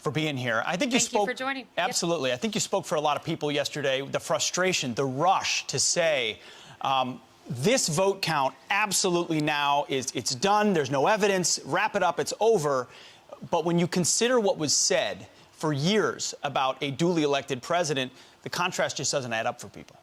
for being here. I think you spoke. Thank you for joining. Absolutely. Yep. I think you spoke for a lot of people yesterday. The frustration, the rush to say this vote count absolutely now it's done. There's no evidence. Wrap it up. It's over. But when you consider what was said for years about a duly elected president, the contrast just doesn't add up for people.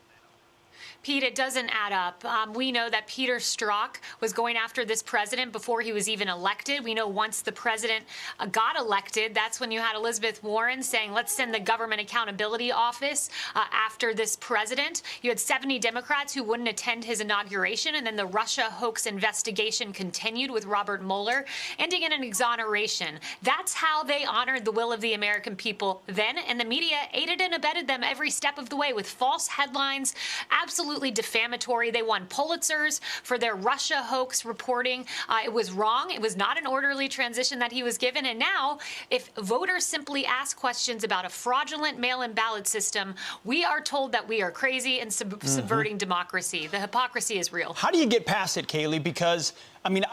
Pete, it doesn't add up. We know that Peter Strzok was going after this president before he was even elected. We know once the president got elected, that's when you had Elizabeth Warren saying, let's send the Government Accountability Office after this president. You had 70 Democrats who wouldn't attend his inauguration, and then the Russia hoax investigation continued with Robert Mueller, ending in an exoneration. That's how they honored the will of the American people then, and the media aided and abetted them every step of the way with false headlines, absolutely defamatory. They won Pulitzers for their Russia hoax reporting. It was wrong. It was not an orderly transition that he was given. And now, if voters simply ask questions about a fraudulent mail-in ballot system, we are told that we are crazy and subverting democracy. The hypocrisy is real. How do you get past it, Kayleigh? Because I mean,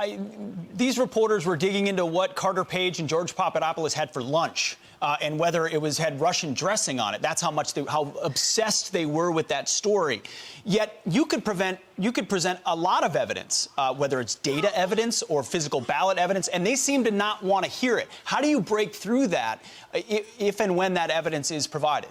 these reporters were digging into what Carter Page and George Papadopoulos had for lunch, and whether it had Russian dressing on it. That's how obsessed they were with that story. Yet you could present a lot of evidence, whether it's data evidence or physical ballot evidence, and they seem to not want to hear it. How do you break through that if and when that evidence is provided?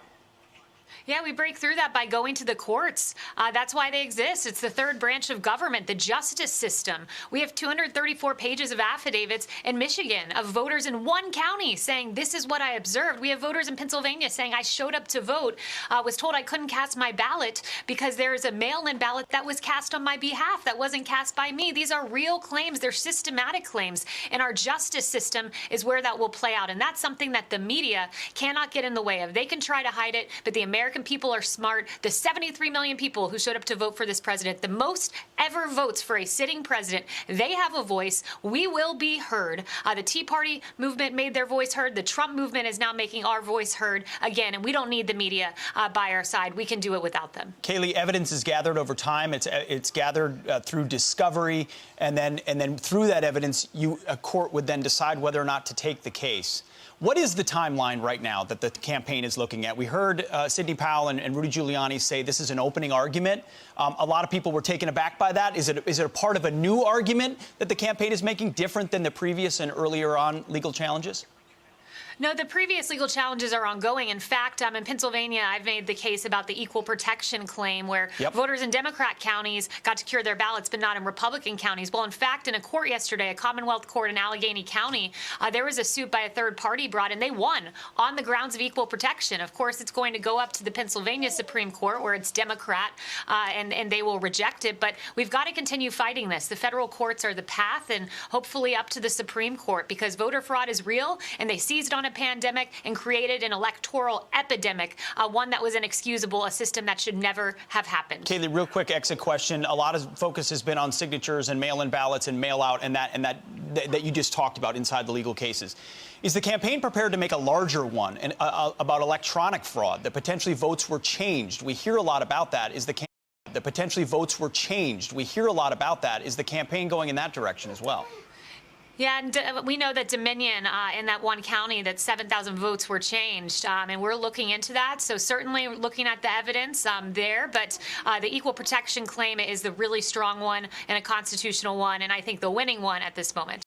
Yeah, we break through that by going to the courts. That's why they exist. It's the third branch of government, the justice system. We have 234 pages of affidavits in Michigan of voters in one county saying, this is what I observed. We have voters in Pennsylvania saying, I showed up to vote, was told I couldn't cast my ballot because there is a mail-in ballot that was cast on my behalf that wasn't cast by me. These are real claims. They're systematic claims. And our justice system is where that will play out. And that's something that the media cannot get in the way of. They can try to hide it, but the American people are smart. The 73 million people who showed up to vote for this president, the most ever votes for a sitting president, they have a voice. We will be heard. The Tea Party movement made their voice heard. The Trump movement is now making our voice heard again, and we don't need the media by our side. We can do it without them. Kayleigh, evidence is gathered over time. It's gathered through discovery, and then through that evidence, a court would then decide whether or not to take the case. What is the timeline right now that the campaign is looking at? We heard Sidney Powell and Rudy Giuliani say this is an opening argument. A lot of people were taken aback by that. Is it a part of a new argument that the campaign is making, different than the previous and earlier on legal challenges? No, the previous legal challenges are ongoing. In fact, in Pennsylvania, I've made the case about the equal protection claim where voters in Democrat counties got to cure their ballots, but not in Republican counties. Well, in fact, in a court yesterday, a Commonwealth court in Allegheny County, there was a suit by a third party brought, and they won on the grounds of equal protection. Of course, it's going to go up to the Pennsylvania Supreme Court, where it's Democrat, and they will reject it. But we've got to continue fighting this. The federal courts are the path, and hopefully up to the Supreme Court, because voter fraud is real, and they seized on a pandemic and created an electoral epidemic, one that was inexcusable, a system that should never have happened. Kayleigh, real quick exit question. A lot of focus has been on signatures and mail-in ballots and mail-out and that you just talked about inside the legal cases. Is the campaign prepared to make a larger one about electronic fraud, that potentially votes were changed? We hear a lot about that. That potentially votes were changed. We hear a lot about that. Is the campaign going in that direction as well? Yeah, and we know that Dominion, in that one county, that 7,000 votes were changed, and we're looking into that. So certainly looking at the evidence there, but the equal protection claim is the really strong one and a constitutional one, and I think the winning one at this moment.